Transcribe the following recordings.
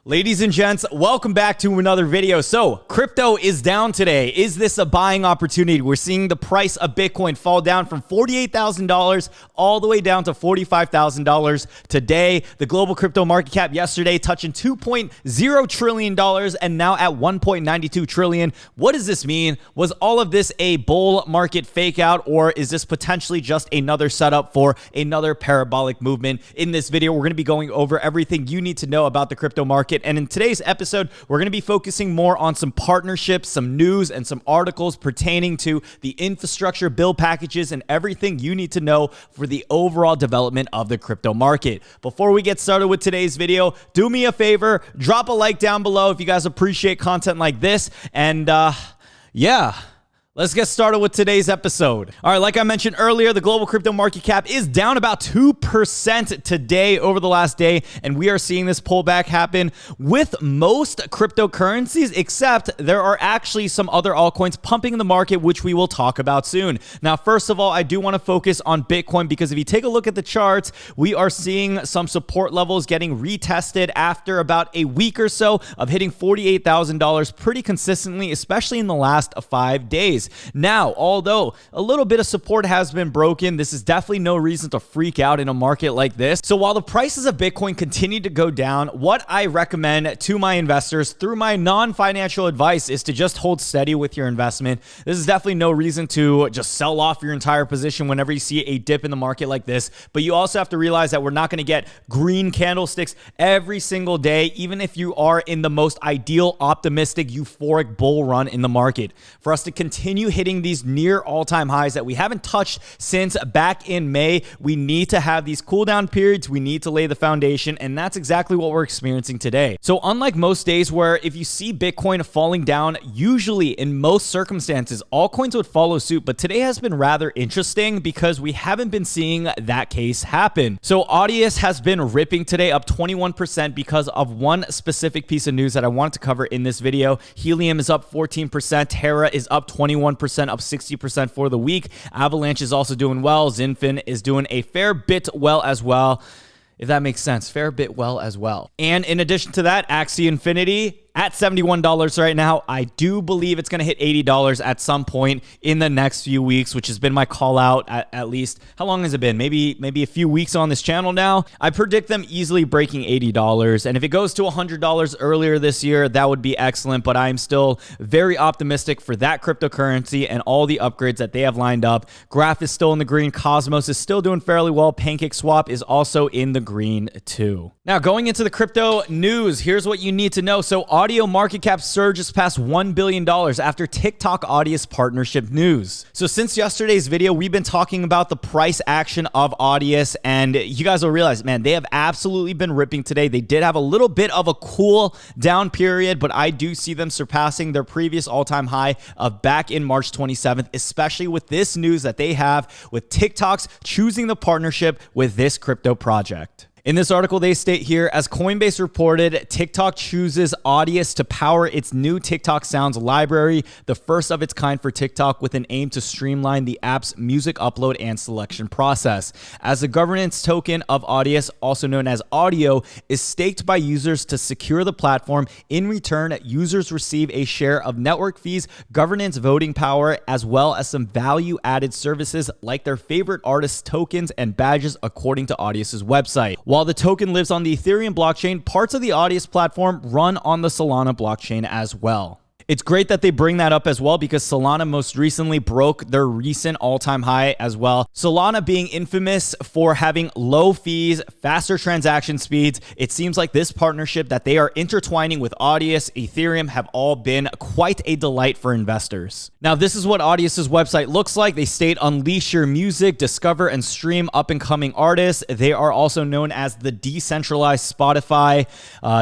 Ladies and gents, welcome back to another video. So, crypto is down today. Is this a buying opportunity? We're seeing the price of Bitcoin fall down from $48,000 all the way down to $45,000 today. The global crypto market cap yesterday touching $2.0 trillion and now at $1.92 trillion. What does this mean? Was all of this a bull market fake out, or is this potentially just another setup for another parabolic movement? In this video, we're going to be going over everything you need to know about the crypto market. And in today's episode, we're going to be focusing more on some partnerships, some news, and some articles pertaining to the infrastructure bill packages and everything you need to know for the overall development of the crypto market. Before we get started with today's video, do me a favor, drop a like down below if you guys appreciate content like this. And yeah. Let's get started with today's episode. All right, like I mentioned earlier, the global crypto market cap is down about 2% today over the last day, and we are seeing this pullback happen with most cryptocurrencies, except there are actually some other altcoins pumping in the market, which we will talk about soon. Now, first of all, I do want to focus on Bitcoin because if you take a look at the charts, we are seeing some support levels getting retested after about a week or so of hitting $48,000 pretty consistently, especially in the last 5 days. Now, although a little bit of support has been broken, this is definitely no reason to freak out in a market like this. So while the prices of Bitcoin continue to go down, what I recommend to my investors through my non-financial advice is to just hold steady with your investment. This is definitely no reason to just sell off your entire position whenever you see a dip in the market like this. But you also have to realize that we're not going to get green candlesticks every single day, even if you are in the most ideal, optimistic, euphoric bull run in the market. For us to continue hitting these near all-time highs that we haven't touched since back in May, we need to have these cool down periods. We need to lay the foundation, and that's exactly what we're experiencing today. So unlike most days where if you see Bitcoin falling down, usually in most circumstances, altcoins would follow suit, but today has been rather interesting because we haven't been seeing that case happen. So Audius has been ripping today, up 21% because of one specific piece of news that I wanted to cover in this video. Helium is up 14%, Terra is up 21%, up 60% for the week. Avalanche is also doing well. Zinfin is doing a fair bit well as well. If that makes sense, fair bit well as well. And in addition to that, Axie Infinity at $71 right now. I do believe it's going to hit $80 at some point in the next few weeks, which has been my call out at least. How long has it been? Maybe a few weeks on this channel now. I predict them easily breaking $80. And if it goes to $100 earlier this year, that would be excellent. But I'm still very optimistic for that cryptocurrency and all the upgrades that they have lined up. Graph is still in the green. Cosmos is still doing fairly well. PancakeSwap is also in the green too. Now, going into the crypto news, here's what you need to know. So Audio market cap surges past $1 billion after TikTok Audius partnership news. So since yesterday's video, we've been talking about the price action of Audius, and you guys will realize, man, they have absolutely been ripping today. They did have a little bit of a cool down period, but I do see them surpassing their previous all-time high of back in March 27th, especially with this news that they have with TikTok's choosing the partnership with this crypto project. In this article, they state here, as Coinbase reported, TikTok chooses Audius to power its new TikTok Sounds library, the first of its kind for TikTok, with an aim to streamline the app's music upload and selection process. As the governance token of Audius, also known as Audio, is staked by users to secure the platform. In return, users receive a share of network fees, governance voting power, as well as some value-added services like their favorite artists' tokens and badges, according to Audius's website. While the token lives on the Ethereum blockchain, parts of the Audius platform run on the Solana blockchain as well. It's great that they bring that up as well because Solana most recently broke their recent all-time high as well. Solana being infamous for having low fees, faster transaction speeds. It seems like this partnership that they are intertwining with Audius, Ethereum have all been quite a delight for investors. Now, this is what Audius's website looks like. They state, unleash your music, discover and stream up-and-coming artists. They are also known as the decentralized Spotify.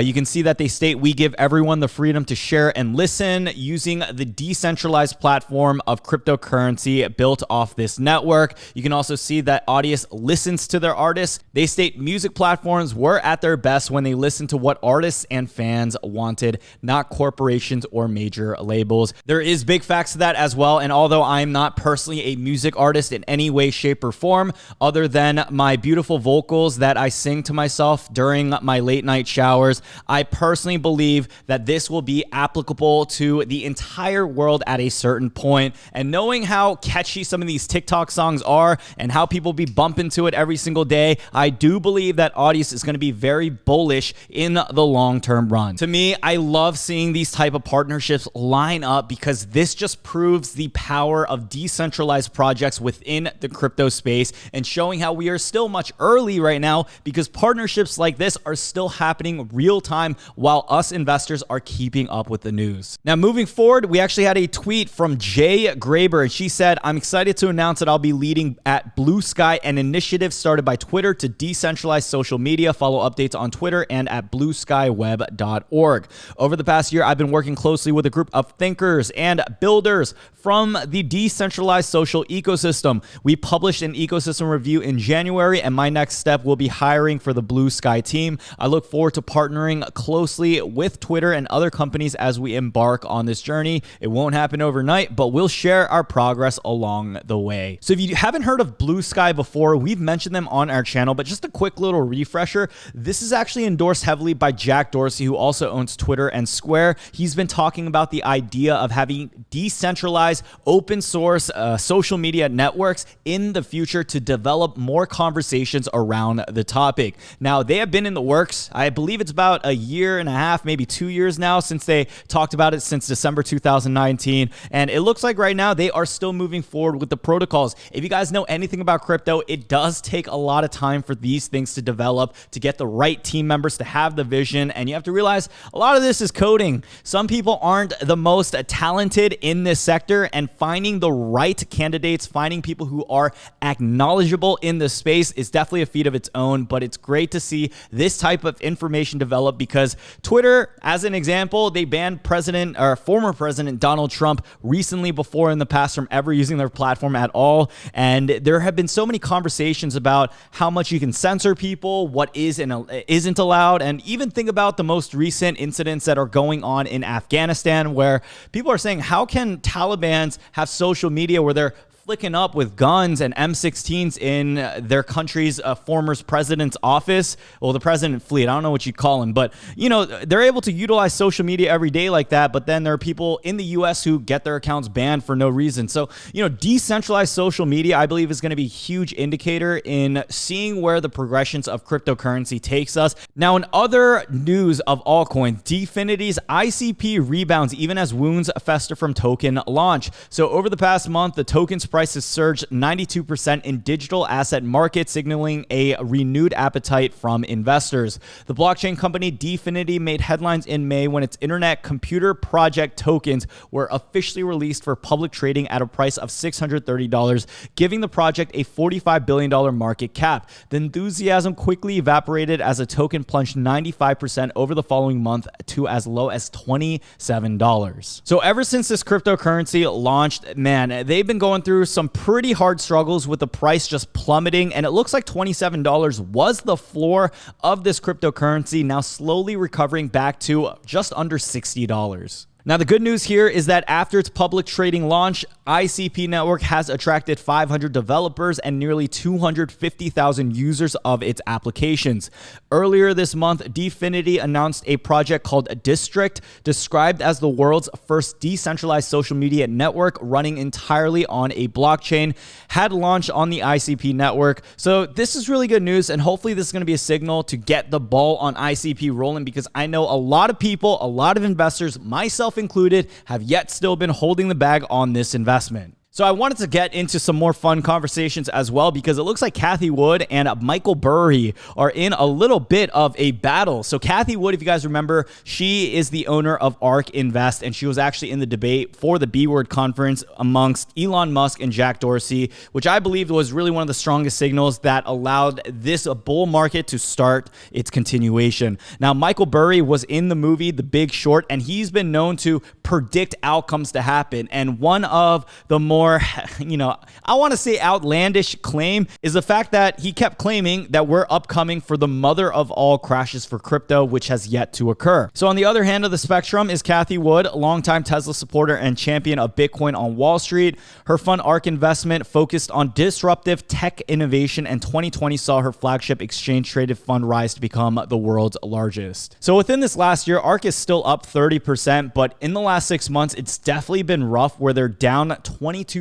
You can see that they state, we give everyone the freedom to share and listen. been using the decentralized platform of cryptocurrency built off this network. You can also see that Audius listens to their artists. They state music platforms were at their best when they listened to what artists and fans wanted, not corporations or major labels. There is big facts to that as well. And although I'm not personally a music artist in any way, shape, or form, other than my beautiful vocals that I sing to myself during my late night showers, I personally believe that this will be applicable to the entire world at a certain point. And knowing how catchy some of these TikTok songs are and how people be bumping to it every single day, I do believe that Audius is going to be very bullish in the long-term run. To me, I love seeing these type of partnerships line up because this just proves the power of decentralized projects within the crypto space and showing how we are still much early right now because partnerships like this are still happening real time while us investors are keeping up with the news. Now, moving forward, we actually had a tweet from Jay Graber, and she said, "I'm excited to announce that I'll be leading at BlueSky, an initiative started by Twitter to decentralize social media. Follow updates on Twitter and at blueskyweb.org. Over the past year, I've been working closely with a group of thinkers and builders from the decentralized social ecosystem. We published an ecosystem review in January, and my next step will be hiring for the BlueSky team. I look forward to partnering closely with Twitter and other companies as we embark on this journey. It won't happen overnight, but we'll share our progress along the way." So if you haven't heard of BlueSky before, we've mentioned them on our channel, but just a quick little refresher. This is actually endorsed heavily by Jack Dorsey, who also owns Twitter and Square. He's been talking about the idea of having decentralized open source social media networks in the future to develop more conversations around the topic. Now, they have been in the works. I believe it's about a year and a half, maybe 2 years now since they talked about it, since December 2019. And it looks like right now they are still moving forward with the protocols. If you guys know anything about crypto, it does take a lot of time for these things to develop, to get the right team members to have the vision. And you have to realize a lot of this is coding. Some people aren't the most talented in this sector, and finding the right candidates, finding people who are acknowledgeable in this space is definitely a feat of its own. But it's great to see this type of information develop because Twitter, as an example, they banned former President Donald Trump recently before in the past from ever using their platform at all. And there have been so many conversations about how much you can censor people, what is and isn't allowed, and even think about the most recent incidents that are going on in Afghanistan where people are saying, how can Talibans have social media where they're flicking up with guns and M16s in their country's former president's office? Well, the president fleet, I don't know what you call him, but you know, they're able to utilize social media every day like that. But then there are people in the US who get their accounts banned for no reason. So, you know, decentralized social media, I believe, is going to be a huge indicator in seeing where the progressions of cryptocurrency takes us. Now, in other news of altcoins, Dfinity's ICP rebounds even as wounds fester from token launch. So over the past month, the token's price has surged 92% in digital asset markets, signaling a renewed appetite from investors. The blockchain company Dfinity made headlines in May when its Internet Computer Project tokens were officially released for public trading at a price of $630, giving the project a $45 billion market cap. The enthusiasm quickly evaporated as the token plunged 95% over the following month to as low as $27. So ever since this cryptocurrency launched, man, they've been going through some pretty hard struggles with the price just plummeting, and it looks like $27 was the floor of this cryptocurrency, now slowly recovering back to just under $60. Now, the good news here is that after its public trading launch, ICP Network has attracted 500 developers and nearly 250,000 users of its applications. Earlier this month, Dfinity announced a project called District, described as the world's first decentralized social media network running entirely on a blockchain, had launched on the ICP network. So this is really good news, and hopefully this is going to be a signal to get the ball on ICP rolling, because I know a lot of people, a lot of investors, myself included, have yet still been holding the bag on this investment. So I wanted to get into some more fun conversations as well, because it looks like Cathie Wood and Michael Burry are in a little bit of a battle. So Cathie Wood, if you guys remember, she is the owner of ARK Invest, and she was actually in the debate for the B Word conference amongst Elon Musk and Jack Dorsey, which I believe was really one of the strongest signals that allowed this bull market to start its continuation. Now, Michael Burry was in the movie The Big Short, and he's been known to predict outcomes to happen. And one of the more, I want to say outlandish claim is the fact that he kept claiming that we're upcoming for the mother of all crashes for crypto, which has yet to occur. So on the other hand of the spectrum is Cathie Wood, a longtime Tesla supporter and champion of Bitcoin on Wall Street. Her fund ARK Investment focused on disruptive tech innovation, and 2020 saw her flagship exchange-traded fund rise to become the world's largest. So within this last year, ARK is still up 30%, but in the last 6 months, it's definitely been rough, where they're down 22%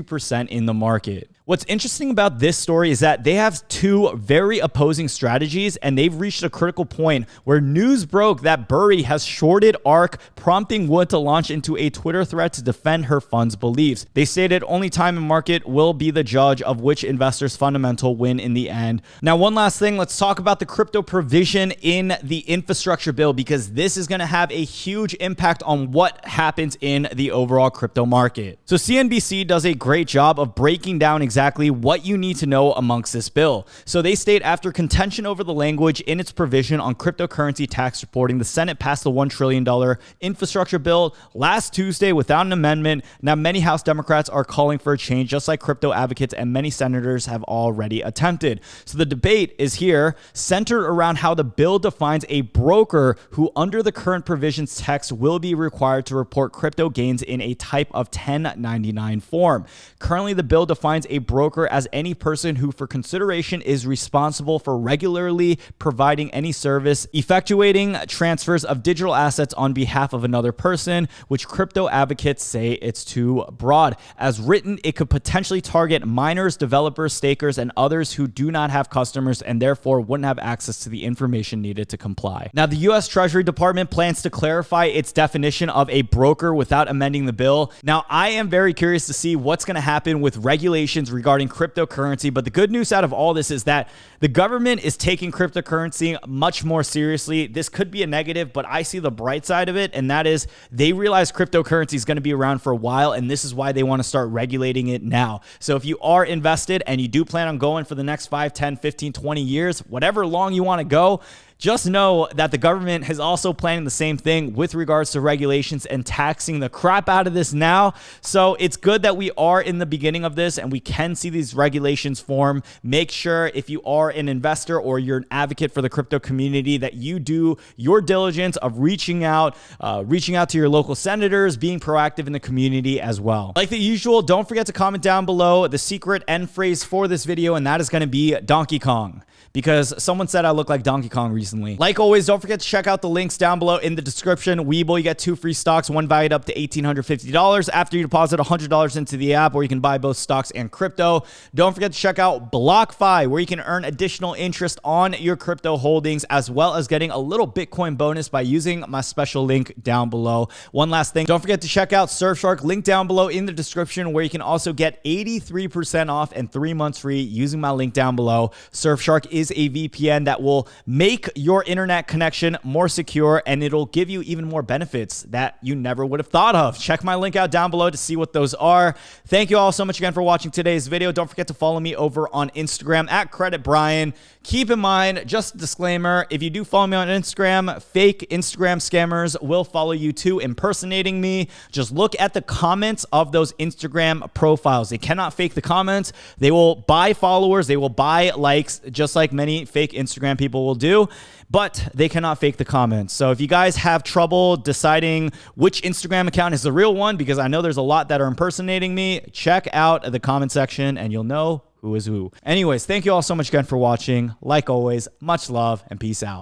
in the market. What's interesting about this story is that they have two very opposing strategies, and they've reached a critical point where news broke that Burry has shorted ARK, prompting Wood to launch into a Twitter thread to defend her fund's beliefs. They stated only time and market will be the judge of which investors' fundamental win in the end. Now, one last thing, let's talk about the crypto provision in the infrastructure bill, because this is going to have a huge impact on what happens in the overall crypto market. So CNBC does a great job of breaking down exactly what you need to know amongst this bill. So they state, after contention over the language in its provision on cryptocurrency tax reporting, the Senate passed the $1 trillion infrastructure bill last Tuesday without an amendment. Now, many House Democrats are calling for a change, just like crypto advocates, and many senators have already attempted. So the debate is here, centered around how the bill defines a broker who, under the current provisions text, will be required to report crypto gains in a type of 1099 form. Currently, the bill defines a broker as any person who, for consideration, is responsible for regularly providing any service, effectuating transfers of digital assets on behalf of another person, which crypto advocates say it's too broad. As written, it could potentially target miners, developers, stakers, and others who do not have customers and therefore wouldn't have access to the information needed to comply. Now, the U.S. Treasury Department plans to clarify its definition of a broker without amending the bill. Now, I am very curious to see what's going to happen with regulations regarding cryptocurrency, but the good news out of all this is that the government is taking cryptocurrency much more seriously. This could be a negative, but I see the bright side of it, and that is they realize cryptocurrency is going to be around for a while, and this is why they want to start regulating it now. So if you are invested and you do plan on going for the next 5, 10, 15, 20 years, whatever long you want to go, just know that the government is also planning the same thing with regards to regulations and taxing the crap out of this now. So it's good that we are in the beginning of this and we can see these regulations form. Make sure, if you are an investor or you're an advocate for the crypto community, that you do your diligence of reaching out to your local senators, being proactive in the community as well. Like the usual, don't forget to comment down below the secret end phrase for this video, and that is going to be Donkey Kong, because someone said I look like Donkey Kong recently. Like always, don't forget to check out the links down below in the description. Webull, you get 2 free stocks, one valued up to $1,850 after you deposit $100 into the app, where you can buy both stocks and crypto. Don't forget to check out BlockFi, where you can earn additional interest on your crypto holdings, as well as getting a little Bitcoin bonus by using my special link down below. One last thing, don't forget to check out Surfshark, link down below in the description, where you can also get 83% off and 3 months free using my link down below. Surfshark is a VPN that will make your internet connection more secure, and it'll give you even more benefits that you never would have thought of. Check my link out down below to see what those are. Thank you all so much again for watching today's video. Don't forget to follow me over on Instagram at CreditBrian. Keep in mind, just a disclaimer, if you do follow me on Instagram, fake Instagram scammers will follow you too, impersonating me. Just look at the comments of those Instagram profiles. They cannot fake the comments. They will buy followers. They will buy likes, just like many fake Instagram people will do, but they cannot fake the comments. So if you guys have trouble deciding which Instagram account is the real one, because I know there's a lot that are impersonating me, check out the comment section and you'll know who is who. Anyways, thank you all so much again for watching. Like always, much love and peace out.